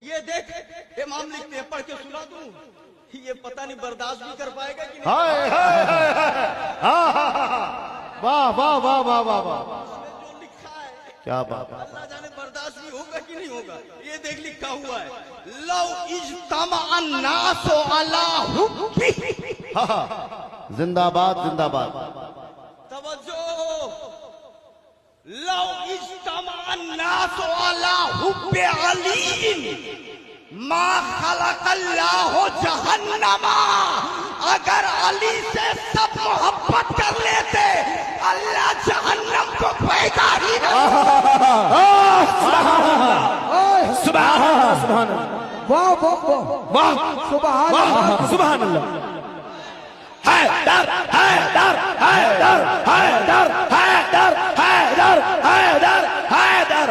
ये देख इमाम लिखते हैं, पढ़ के सुना दूं। ये पता नहीं बर्दाश्त भी कर पाएगा कि नहीं। हाय हाय वाह वाह वाह वाह वाह वाह, जो लिखा है क्या बात है। अल्लाह जाने बर्दाश्त भी होगा कि नहीं होगा। ये देख लिखा हुआ है, लव इज्तमअन नासु अला हुब्बी। जिंदाबाद जिंदाबाद। तवज्जो, लव इज्तमअन नासु अला हुब्बी अली मा खलक़ल्लाहु जहन्नमा। अगर अली से सब मोहब्बत कर लेते, अल्लाह जहन्नम को पैदा ही न। सुभान अल्लाह सुभान अल्लाह वाह वाह वाह सुभान अल्लाह सुभान अल्लाह। हैदर हैदर हैदर हैदर हैदर हैदर हैदर हैदर